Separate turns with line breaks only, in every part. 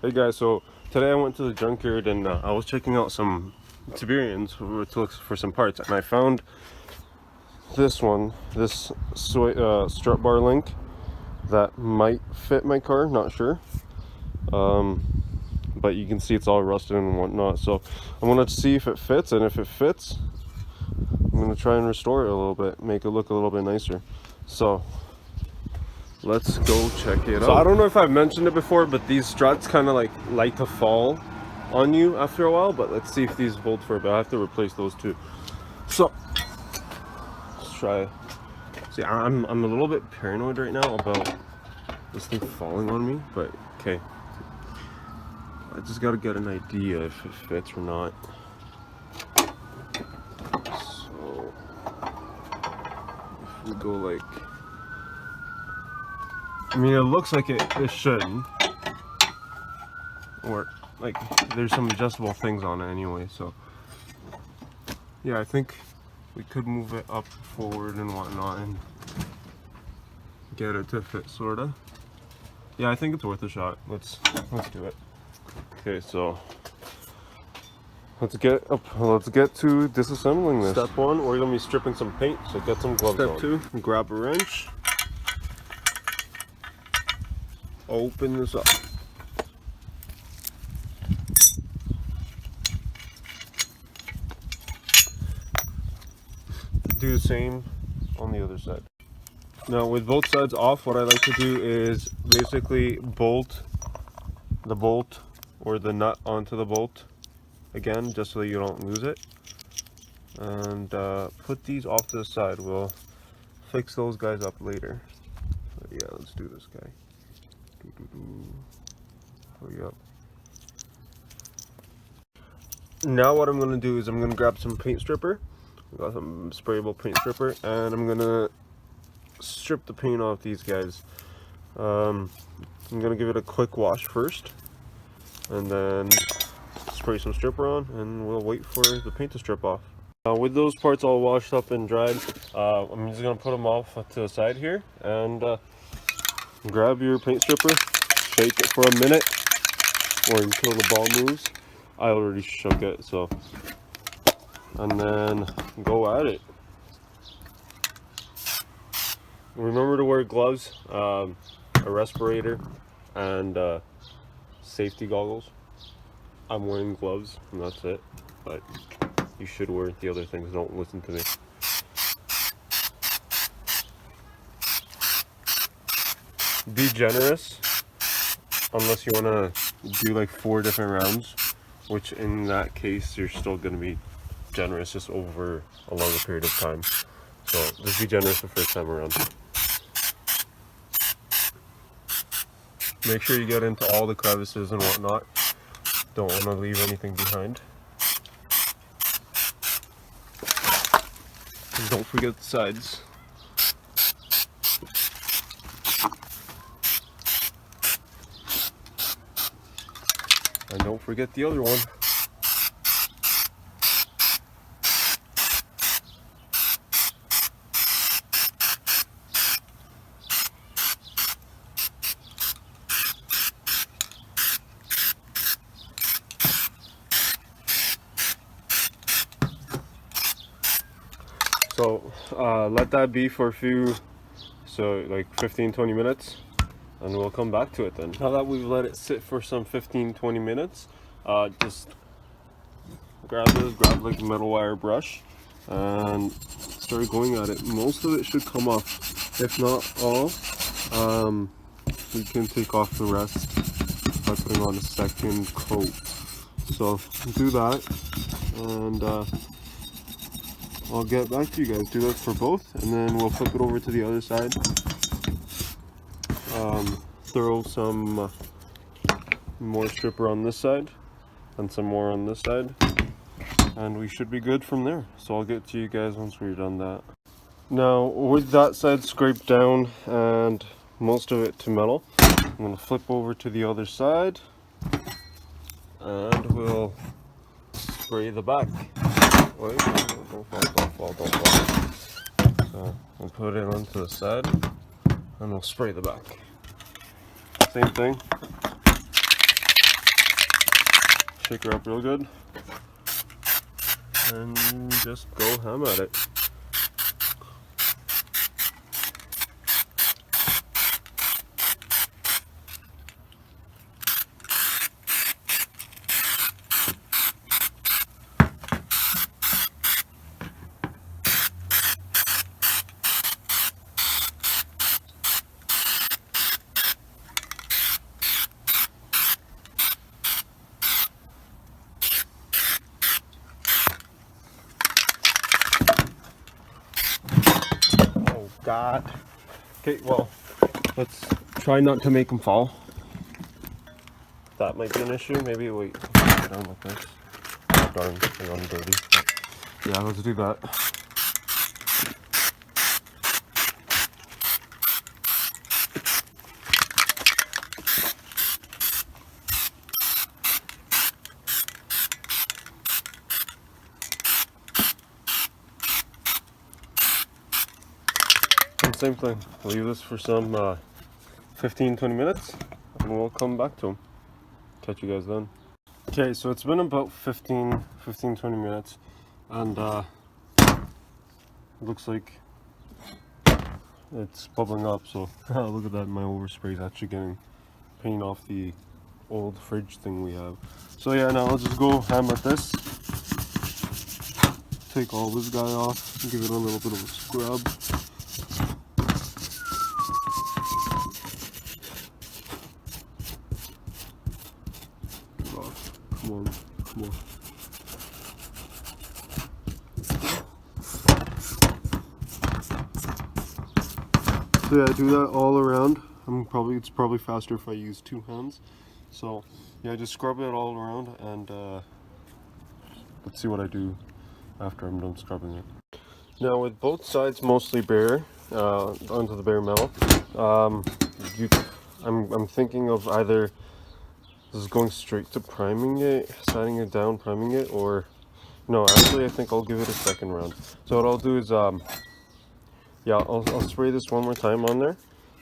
Hey guys, so today I went to the junkyard and I was checking out some Tiburons to look for some parts, and I found this one, this strut bar link that might fit my car, not sure. But you can see it's all rusted and whatnot, so I'm gonna see if it fits, and if it fits, I'm gonna try and restore it a little bit, make it look a little bit nicer. So let's go check it out. So I don't know if I've mentioned it before, but these struts kind of like to fall on you after a while, but let's see if these hold for a bit. I have to replace those too. So let's try. See, I'm a little bit paranoid right now about this thing falling on me, but okay. I just gotta get an idea if it fits or not. So if we go like, I mean, it looks like it shouldn't, or like there's some adjustable things on it anyway, so yeah, I think we could move it up forward and whatnot and get it to fit, sorta. Yeah, I think it's worth a shot. Let's do it. Okay, so let's get to disassembling this. Step one, we're gonna be stripping some paint, so get some gloves on. Step two, grab a wrench, open this up. Do the same on the other side. Now with both sides off, what I like to do is basically bolt the bolt or the nut onto the bolt again, just so you don't lose it, and put these off to the side. We'll fix those guys up later. But yeah, let's do this guy. Hurry up. Now what I'm going to do is I'm going to grab some paint stripper. I got some sprayable paint stripper, and I'm going to strip the paint off these guys. I'm going to give it a quick wash first, and then spray some stripper on, and we'll wait for the paint to strip off. With those parts all washed up and dried, I'm just going to put them off to the side here, and grab your paint stripper, shake it for a minute or until the ball moves. I already shook it, so, and then go at it. Remember to wear gloves, a respirator, and safety goggles. I'm wearing gloves and that's it, but you should wear the other things. Don't listen to me. Be generous unless you want to do like 4 different rounds, which in that case you're still going to be generous just over a longer period of time. So just be generous the first time around. Make sure you get into all the crevices and whatnot. Don't want to leave anything behind. And don't forget the sides. And don't forget the other one. So let that be for a few, so like 15-20 minutes, and we'll come back to it then. Now that we've let it sit for some 15-20 minutes, just grab like a metal wire brush and start going at it. Most of it should come off, if not all. We can take off the rest by putting on a second coat. So do that, and I'll get back to you guys. Do that for both, and then we'll flip it over to the other side. Throw some more stripper on this side and some more on this side, and we should be good from there. So I'll get to you guys once we're done that. Now with that side scraped down and most of it to metal, I'm going to flip over to the other side and we'll spray the back. Wait, don't fall. So we'll put it onto the side and we'll spray the back. Same thing. shake her up real good, and just go ham at it. Oh God. Okay, well, let's try not to make them fall. That might be an issue. Maybe wait, get on like this. Oh, darn, I got them dirty. But yeah, let's do that. And same thing. Leave this for some 15-20 minutes, and we'll come back to them. Catch you guys then. Okay, so it's been about 15-20 minutes, and looks like it's bubbling up. So look at that, my overspray is actually getting paint off the old fridge thing we have. So yeah, now I'll just go ham at this. Take all this guy off, give it a little bit of a scrub. Come on, come on. So yeah, do that all around. It's probably faster if I use two hands. So yeah, just scrub it all around, and let's see what I do after I'm done scrubbing it. Now with both sides mostly bare, onto the bare metal, I'm thinking of either just going straight to priming it, sanding it down, priming it, or no, actually I think I'll give it a second round. So what I'll do is yeah, I'll spray this one more time on there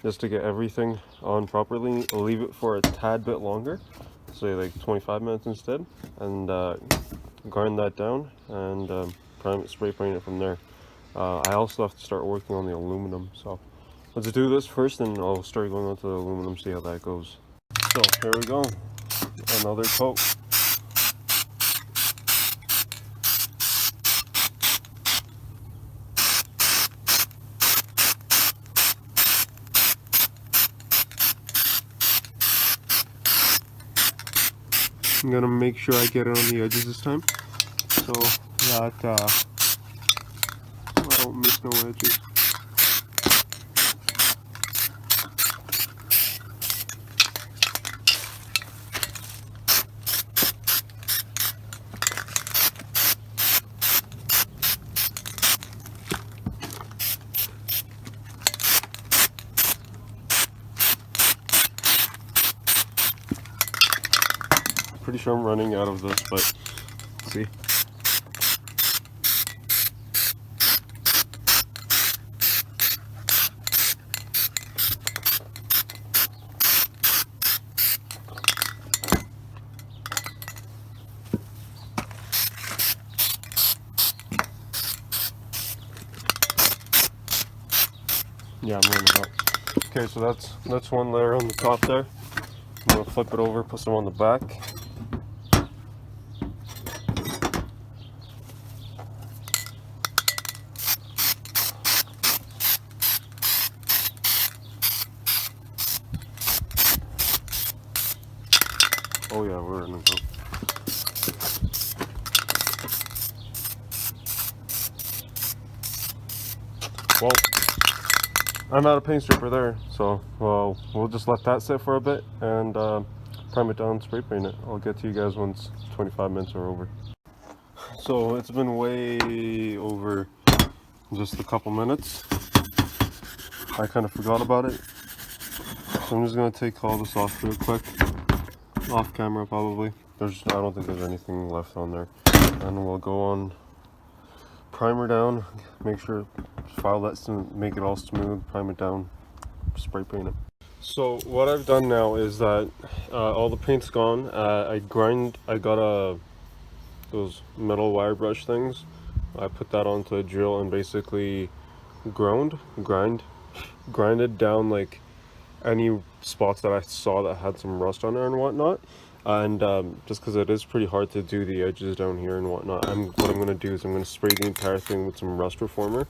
just to get everything on properly. I'll leave it for a tad bit longer, say like 25 minutes instead, and grind that down and spray paint it from there. I also have to start working on the aluminum, so let's do this first, and I'll start going on to the aluminum, see how that goes. So here we go, another coat. I'm gonna make sure I get it on the edges this time, so that I don't miss no edges. Pretty sure I'm running out of this, but let's see. Yeah, I'm running out. Okay, so that's one layer on the top there. I'm gonna flip it over, put some on the back. Oh yeah, we're in the go. Well, I'm out of paint stripper there, so we'll just let that sit for a bit and prime it down, spray paint it. I'll get to you guys once 25 minutes are over. So it's been way over just a couple minutes. I kind of forgot about it, so I'm just gonna take all this off real quick. Off camera probably. I don't think there's anything left on there. And we'll go on primer down, make sure file that, make it all smooth, prime it down, spray paint it. So what I've done now is that all the paint's gone. I got those metal wire brush things. I put that onto a drill and basically grinded down like any spots that I saw that had some rust on it and whatnot. And just because it is pretty hard to do the edges down here and whatnot, what I'm going to do is I'm going to spray the entire thing with some rust reformer,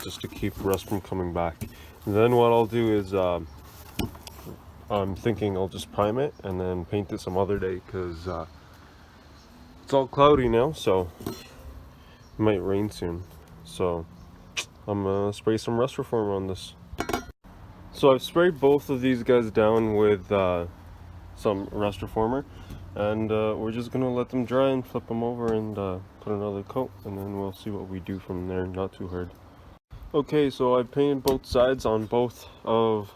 just to keep rust from coming back. And then what I'll do is I'm thinking I'll just prime it and then paint it some other day, because it's all cloudy now, so it might rain soon. So I'm gonna spray some rust reformer on this. So I've sprayed both of these guys down with some rust reformer, and we're just gonna let them dry and flip them over and put another coat, and then we'll see what we do from there. Not too hard. Okay, so I've painted both sides on both of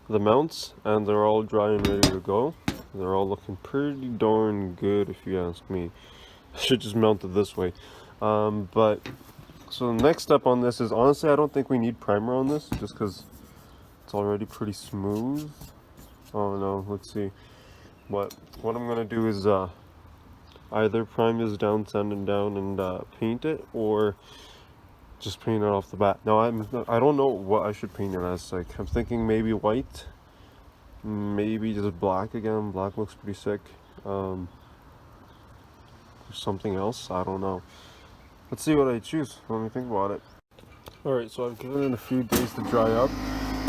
the mounts, and they're all dry and ready to go. They're all looking pretty darn good, if you ask me. I should just mount it this way. But so the next step on this is, honestly, I don't think we need primer on this, just because it's already pretty smooth. Oh no, let's see. What I'm gonna do is either prime this down, sand it down, and paint it, or just paint it off the bat. Now I don't know what I should paint it as. Like, I'm thinking maybe white, maybe just black again. Black looks pretty sick. Something else, I don't know. Let's see what I choose. Let me think about it. Alright, so I've given it a few days to dry up,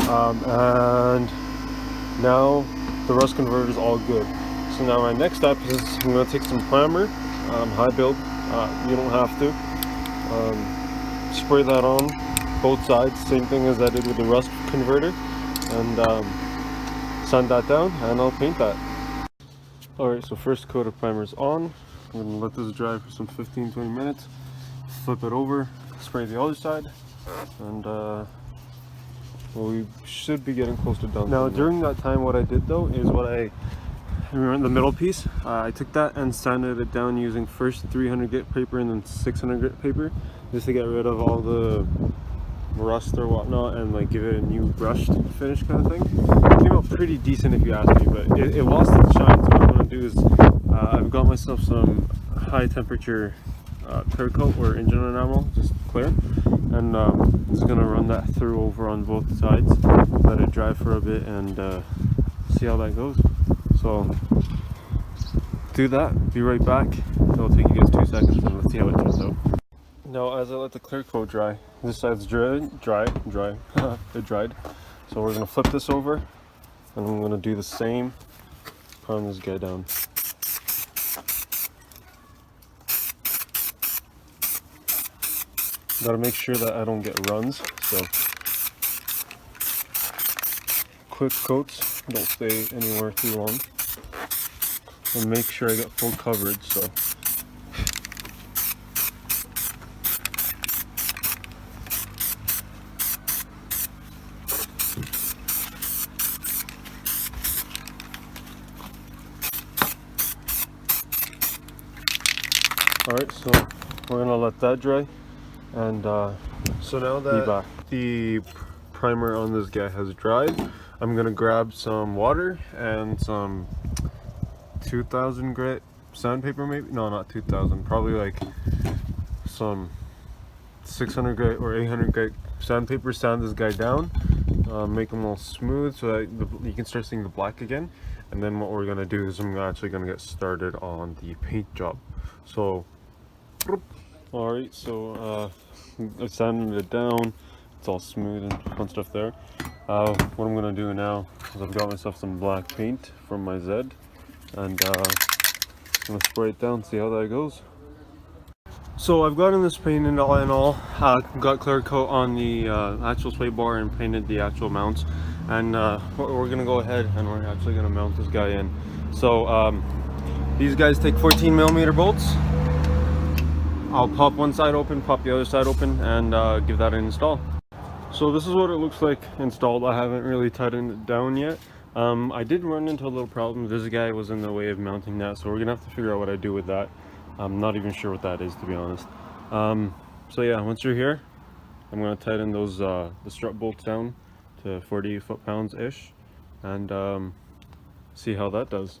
and now the rust converter is all good. So now my next step is I'm going to take some primer, high build, you don't have to. Spray that on both sides, same thing as I did with the rust converter, and sand that down, and I'll paint that. Alright, so first coat of primer is on. I'm going to let this dry for some 15-20 minutes, flip it over, spray the other side, and well, we should be getting close to done. Now during that time, what I did though is remember the middle piece, I took that and sanded it down using first 300 grit paper and then 600 grit paper, just to get rid of all the rust or whatnot and like give it a new brushed finish kind of thing. It came out pretty decent if you ask me, but it lost its shine. So what I'm going to do is I've got myself some high temperature clear coat or engine enamel, just clear, and I'm just going to run that through over on both sides, let it dry for a bit, and see how that goes. So do that, be right back. It'll take you guys 2 seconds, and let's see how it turns out. Now as I let the clear coat dry, this side's dry, it dried. So we're gonna flip this over, and I'm gonna do the same, prime this guy down. Gotta make sure that I don't get runs, so quick coats, don't stay anywhere too long, and make sure I get full coverage. So alright, so we're gonna let that dry, and so now that the primer on this guy has dried, I'm gonna grab some water and some 2000 grit sandpaper, maybe, no, not 2000, probably like some 600 grit or 800 grit sandpaper. Sand this guy down, make him all smooth so that you can start seeing the black again. And then what we're gonna do is I'm actually gonna get started on the paint job. So alright, so I sanded it down, it's all smooth and fun stuff there. What I'm gonna do now is I've got myself some black paint from my Zed, and I'm gonna spray it down, see how that goes. So I've gotten this paint in all, got clear coat on the actual sway bar and painted the actual mounts, and we're gonna go ahead and we're actually gonna mount this guy in. So these guys take 14mm bolts. I'll pop one side open, pop the other side open, and give that an install. So this is what it looks like installed. I haven't really tightened it down yet. I did run into a little problem. This guy was in the way of mounting that, so we're gonna have to figure out what I do with that. I'm not even sure what that is, to be honest. So yeah, once you're here, I'm gonna tighten those the strut bolts down to 40 foot-pounds ish, and see how that does.